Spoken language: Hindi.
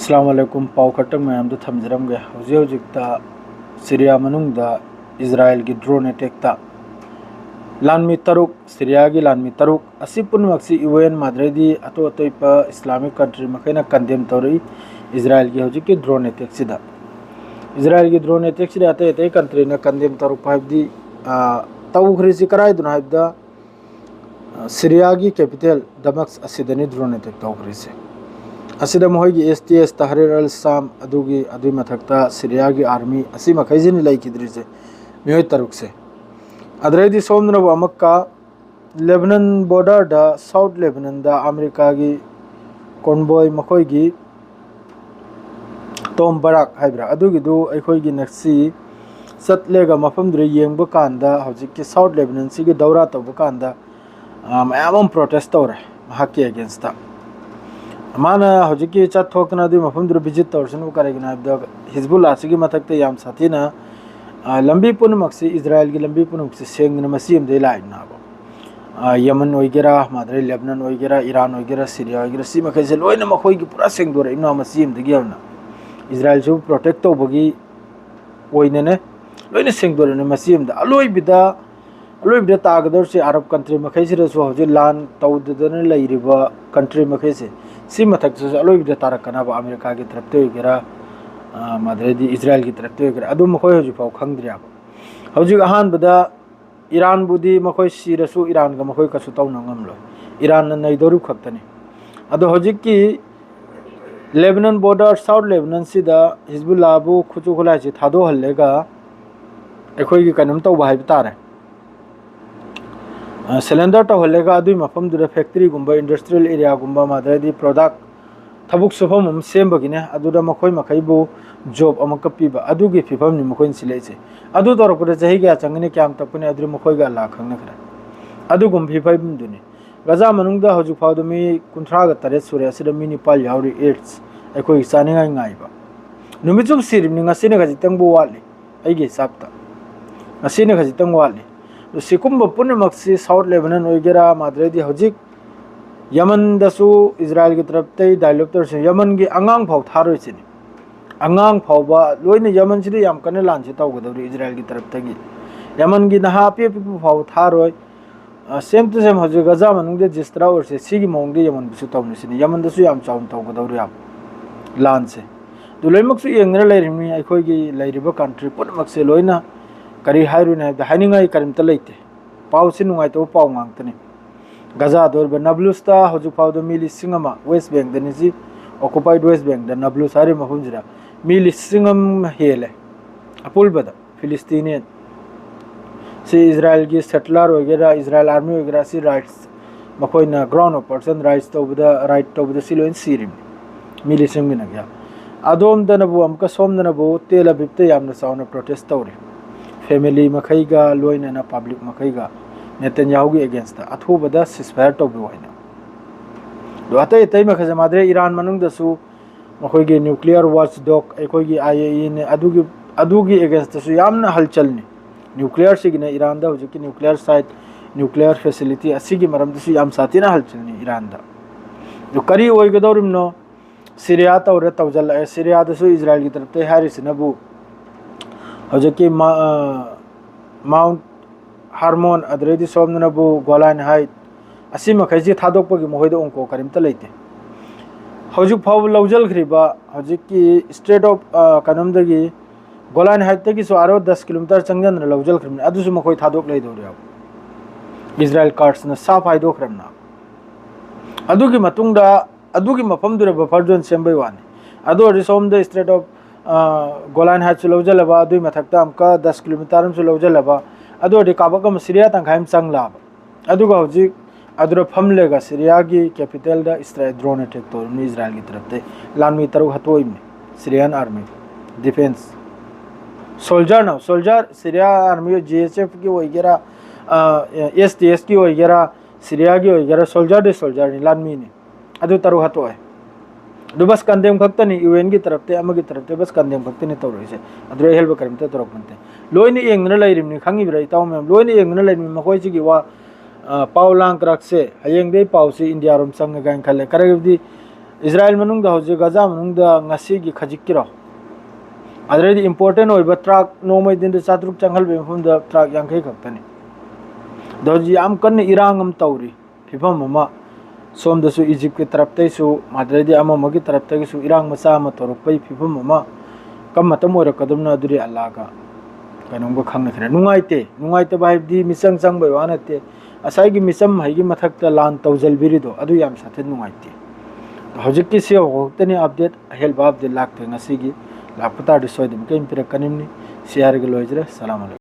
अस्सलाम वालेकुम पावखटम मैम थमजरमगे हौजिक सीरिया मनुंगदा इजराइल की ड्रोन अटैक लानमी तरुक सीरिया की लानमी तरुक असी पुनमक्सी यूएन माद्रेदी अतो अतोइप इस्लामिक कंट्री मखैना कंडेम तौरी इजराइल की हौजिक की ड्रोन अटैक सिदा इजराइल की ड्रोन अटैक सिदा अतै अतै कंट्री ना कंडेम तरुक हाइबदी तौखरिसि कराइदुना हाइबदा सीरिया की capital damask असिदनी drone attack तौखरिसि असिदा मोहगी STS तहरीर अल शाम अदुगी मथक्ता सीरिया की आर्मी असी मखैजिनी लैकिद्रिसे मियोय तरुक से अदरैदी सोमनब अमक्का लेबनान बॉर्डर दा साउथ लेबनान दा अमेरिका की कॉन्वॉय मखोगी टॉम बराक हाइब्रा अदुगिदु अखोगी नक्सी सतलेगा मफमदुरे येंब कांदा हौजिक साउथ लेबनान सिगी दौरा तौब कांदा मयाम प्रोटेस्ट तौरे महाके अगेंस्ट माना हौजिकी चथोक्तना दु मफमदुरे विजिट तौरसन करेगिना हिजबुल्लाह सिगी मथक्ते याम साथीना लंबी पुनमक्सी इजराइल की लंबी पुनमक्सी सेंगना मसीम दे लाइनाबो यमन ओइगेरा मादरे लेबनान ओइगेरा ईरान ओइगेरा सीरिया ओइगेरा सी मखैसे लोइना मखोइगी पूरा सेंगदोरे इना मसीम दे गियवना इजराइल जो प्रोटेक्ट तौबगी ओइनेने लोइना सेंगदोरे ने मसीम दा अलोइबिदा तागदर से अरब कंट्री मखैसिरसु हौजि लान तौददने लैरिबा कंट्री मखैसे सी मथक्से अलोइबिदा तारकनाबा अमेरिका की तरफ ओइगेरा मादरेदी इजराइल की तरफ ओइगेरा अदु मखोइ हौजि फाउ खंगद्रियाबा हौजि अहानबदा ईरान बुदी मखोइ सिरसु ईरान का मखोइ कसु तौना ngamlo ईरान नैदोरु खक्तने अदु हौजि की लेबनान बॉर्डर साउथ लेबनान सिदा हिजबुल्लाह बु खुचु खुलाइसे थादो हल्लेगा एखोइ की कनम तौबा हाइब तारे सिलेंडर तौहल्लेगा अदुई मफमदुदा फैक्ट्री गुंबा इंडस्ट्रियल एरिया गुंबा मादरेदी प्रोडक्ट थबुक सुफम सेमबगिने अदुदा मखोइ मखैबु जॉब अमक पीबा अदुगी फिफम नि मखोइन सिलेसे अदु तोरपुदा चही गया चंगने क्याम तपने अदु मखोइगा ला खंगने खरा अदु गुम फिफम दुने गजा मनुंगदा हजु फाउदु मी 38 सुरे असिदा मिनि पाल याउरी एड्स अखोइ सानिंगाइ ngaइबा नुमिचुम सिरिमनि ngasiने गजि तंगबु वाले अइगे हिसाबता ngasiने गजि तंग वाले सिकुंब पुनमक्सी साउथ लेबनान ओइगेरा मादरेदी हौजिक यमन दसु इजराइल की तरफ तै डायलॉग से यमन की अंगांग फाउ थारोइसिनी अंगांग फाउबा लोइने यमन सिदि याम कने लानसे तौगदौरी इजराइल की तरफ तगी यमन की नहा पे फाउ थारोय सेम टू सेम हौजिक गजा मनुंगदे जिस्त्रा और से सिगी मोंगदे यमन बिसु तौनिसिनी यमन दसु याम चाउन तौगदौरी याम लानसे दुलैमक्सु येंगरा लैरिमनि अखोइगी लैरिबा कंट्री पुनमक्से लोइना करी हाइरुने हाइनिंगाइ करिमता लैते पाउसि नुंगाइतो पाउ ngang गजा दौर नबलुस्ता हजु फाउद मिली सिंगमा वेस्ट बैंक दनिजी ऑक्युपाइड वेस्ट बैंक द नबलुस हारि मफुमजिरा मिली सिंगम हेले अपुलबदा फिलिस्तीनियन से इजराइल की सेटलर वगैरह इजराइल आर्मी वगैरह से राइट्स मखोइना ग्राउंड ऑफ पर्सन राइट्स तौबदा राइट तौबदा सिलोइन सिरिम मिली सिंगमिना गया अदोम दनबु अमका सोमदनबु तेल अबिबते यामना साउना प्रोटेस्ट तौरे फैमिली मखैगा लोइना पब्लिक मखैगा नेतन्याहू की अगेंस्ट अथुबदा सिसफायर तौबुवाइना दो अतै अतै मखजे मादरे ईरान मनुंगदसु मखोइगे न्यूक्लियर वॉच डॉग अखोइगी IAEA ने अदुगी अगेंस्ट सु यामना हलचलनी न्यूक्लियर सिगिना ईरान दा हुजिकी न्यूक्लियर साइट न्यूक्लियर फैसिलिटी असिगी मरमदसु याम साथिना हलचलनी ईरान दा जो करी ओइगदौरिमनो सीरिया तौरे तौजल सीरिया दसु इजराइल की तरफ ते हारिसनबु हुजिकी माउंट हार्मोन अदरेदी सोमनबु गोलान हाइट असी मखैजी थादोकपगी मोहैद ओंको करिमता लैते हौजिक फाउ लौजलख्रिबा हौजिकी स्ट्रेट ऑफ कनमदगी गोलान हाइट तगी सो आरो 10 किलोमीटर चंगजन लौजलख्रिमने अदुसु मखोइ थादोक लैदौरिया इजराइल कार्ड्स न साफ हाइदोख्रमना अदुगी मतुंगदा अदुगी मफमदुरे बफर जोन सेंबै वानी अदो रिसोमद स्ट्रेट ऑफ गोलान हाइट लौजलबा अदुई मथक्ता अमका 10 किलोमीटर सु लौजलबा अदोडी काबकम सीरिया तंखाइम चंगलाब अदुगा हौजिक अदुरा फमलेगा सीरिया की कैपिटल दा इस्राइल ड्रोन अटैक तौरनी इजराइल की तरफ ते लानमी तरु हतोइमने Syrian army defence soldier Syria army GSF की वगैरह STS की वगैरह सीरिया की वगैरह सोल्जर नि लानमी ने अदु तरु हतोय दु बस कंदेम खक्तनी UN की तरफ ते अमगी तरफ ते बस कंदेम खक्तनी तौरइसे अदुरे हेल्प करमते तौरकमते लोइनी येंगना लैरिमनि खंगी बिराई ताव मैम लोइनी येंगना लैरिमनि मखोइसिगी वा पाउ लांग क्रक्से हयेंग दे पाउसी इंडिया रोम संग गाइन खले करगदी इजराइल मनुंग दा होजे गाजा मनुंग दा ngasi gi khajik kiro adredi important oi ba truck nomai din da chatruk changhal be phum da truck yang khai khak tani doji am kan irang am tawri phibam mama som da su Egypt ke taraf tai su adredi ama magi taraf tai su irang macha ma torok pai phibam mama kam matam ora kadum na duri Allah ka kanong ba khang na khre nungai te ba di misang sang bai wana te asai gi misam hai gi mathak ta lan tawjal biri do adu yam sathe nungai te hojik ki se hotani update hel bab de lak te ngasi gi lakpata de soidem ke impira kanimni share ge lojre salam alaikum